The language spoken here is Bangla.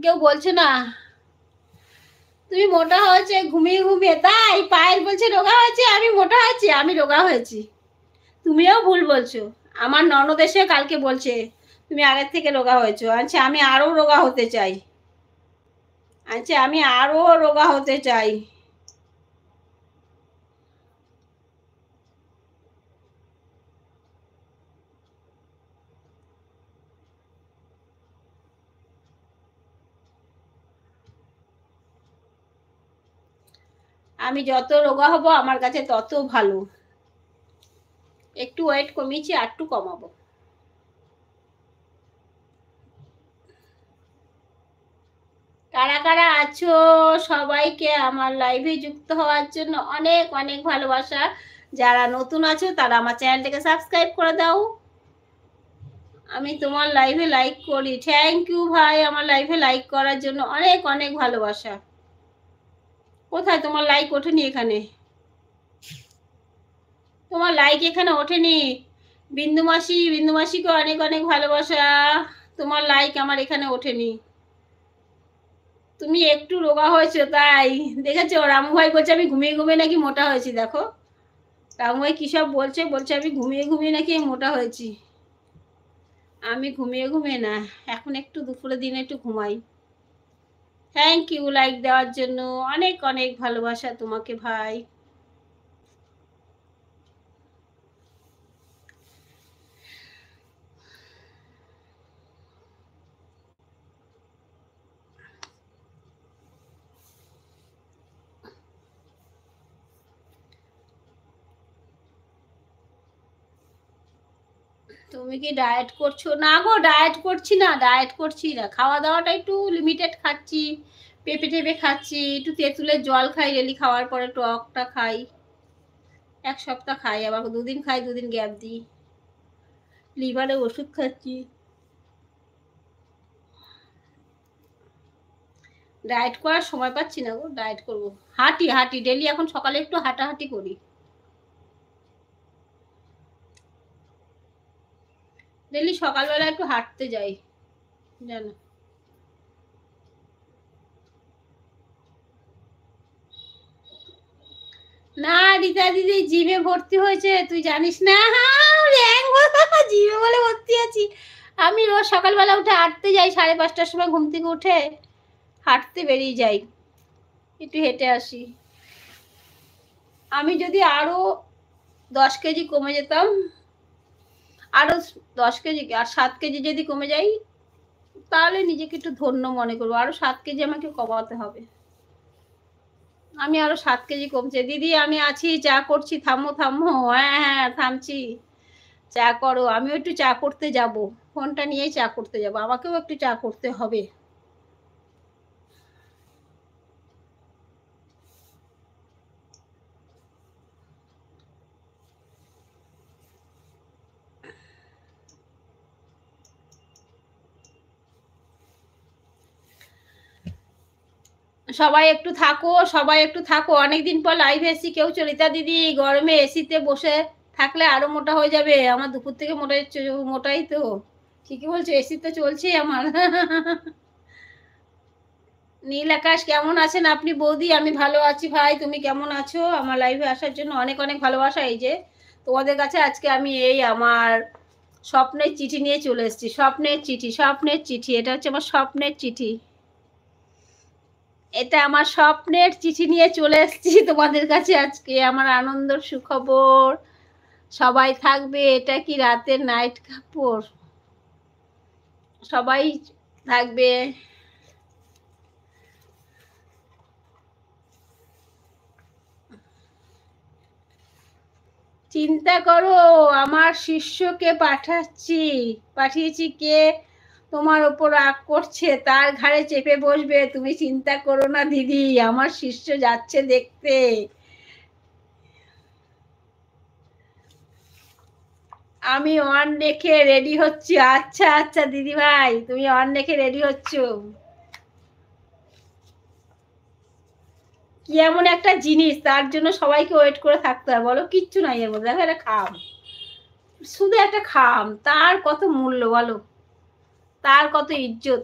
কেউ বলছে না তুমি মোটা হয়েছে ঘুমিয়ে ঘুমিয়ে, তাই পায়েল বলছে রোগা হয়েছে, আমি মোটা হয়েছি, আমি রোগা হয়েছি। তুমিও ভুল বলছো। আমার ননদ এসে কালকে বলছে তুমি আগের থেকে রোগা হয়েছো। আচ্ছা আমি আরো রোগা হতে চাই। আচ্ছা আমি আরো রোগা হতে চাই। আমি যত রোগা হব আমার কাছে তত ভালো। একটু ওয়েট কমিয়েছি, আর একটু কমাবো। কারা কারা আছো সবাইকে আমার লাইভে যুক্ত হওয়ার জন্য অনেক অনেক ভালোবাসা। যারা নতুন আছো তারা আমার চ্যানেলটাকে সাবস্ক্রাইব করে দাও। আমি তোমার লাইভে লাইক করি। থ্যাংক ইউ ভাই, আমার লাইভে লাইক করার জন্য অনেক অনেক ভালোবাসা। কোথায় তোমার লাইক ওঠেনি? এখানে তোমার লাইক এখানে ওঠেনি। বিন্দু মাসি, বিন্দু মাসিকে অনেক অনেক ভালোবাসা। তোমার লাইক আমার এখানে ওঠেনি। তুমি একটু রোগা হয়েছো তাই দেখেছো। রামু ভাই বলছে আমি ঘুমিয়ে ঘুমিয়ে নাকি মোটা হয়েছি। দেখো রামু ভাই কি সব বলছে, বলছে আমি ঘুমিয়ে ঘুমিয়ে নাকি মোটা হয়েছি। আমি ঘুমিয়ে ঘুমিয়ে না, এখন একটু দুপুরের দিনে একটু ঘুমাই। থ্যাংক ইউ লাইক দেওয়ার জন্য, অনেক অনেক ভালোবাসা তোমাকে ভাই। তুমি কি ডায়েট করছো? না গো, ডায়েট করছি না, ডায়েট করছি না। খাওয়া দাওয়াটা একটু লিমিটেড খাচ্ছি। পেঁপে টেপে খাচ্ছি, একটু তেঁতুলের জল খাই ডেলি, খাওয়ার পরে টকটা খাই। এক সপ্তাহ খাই, আবার দুদিন খাই, দুদিন গ্যাপ দিই। লিভারে ওষুধ খাচ্ছি। ডায়েট করার সময় পাচ্ছি না গো, ডায়েট করবো। হাঁটি হাঁটি ডেলি, এখন সকালে একটু হাঁটাহাঁটি করি। ডেলি সকালবেলা একটু হাঁটতে যাই জানো। না রীতা দিদি জিমে ভর্তি হয়েছে, তুই জানিস না? জিমে বলে ভর্তি আছি। আমি রোজ সকালবেলা উঠে হাঁটতে যাই, 5:30টার সময় ঘুম থেকে উঠে হাঁটতে বেরিয়ে যাই, একটু হেঁটে আসি। আমি যদি আরো 10 কেজি কমে যেতাম, আরো 10 কেজি আর 7 কেজি যদি কমে যাই, তাহলে নিজেকে একটু ধন্য মনে করবো। আরো 7 কেজি আমাকে কমাতে হবে। আমি আরো 7 কেজি কমছে। দিদি আমি আছি, চা করছি, থামো থামো। হ্যাঁ হ্যাঁ থামছি, চা করো। আমিও একটু চা করতে যাব, ফোনটা নিয়েই চা করতে যাব, আমাকেও একটু চা করতে হবে। সবাই একটু থাকো, সবাই একটু থাকো। অনেকদিন পর লাইভ এসি, কেউ চলিতা দিদি গরমে এসিতে বসে থাকলে আরো মোটা হয়ে যাবে। আমার দুপুর থেকে মোটাই তো। ঠিকই বলছো, এসি তো চলছেই আমার। নীল আকাশ কেমন আছেন আপনি বৌদি? আমি ভালো আছি ভাই, তুমি কেমন আছো? আমার লাইভে আসার জন্য অনেক অনেক ভালোবাসা। এই যে তোমাদের কাছে আজকে আমি এই আমার স্বপ্নের চিঠি নিয়ে চলে এসেছি। স্বপ্নের চিঠি, স্বপ্নের চিঠি, এটা হচ্ছে আমার স্বপ্নের চিঠি। এটা আমার স্বপ্নের চিঠি নিয়ে চলে এসেছি তোমাদের কাছে আজকে। আমার আনন্দের সুখবর, সবাই থাকবে। এটা কি রাতের নাইট কাপড়? সবাই থাকবে। চিন্তা করো, আমার শিষ্যকে পাঠিয়েছি। কে তোমার ওপর রাগ করছে তার ঘাড়ে চেপে বসবে। তুমি চিন্তা করো না দিদি, আমার শিষ্য যাচ্ছে দেখতে। আমি অন রেখে রেডি হচ্ছি। আচ্ছা আচ্ছা দিদি ভাই, তুমি অন রেখে রেডি হচ্ছ। কি এমন একটা জিনিস তার জন্য সবাইকে ওয়েট করে থাকতে হয় বলো? কিচ্ছু নাই এর মধ্যে। দেখো একটা খাম, শুধু একটা খাম, তার কত মূল্য বলো, তার কত ইজ্জত।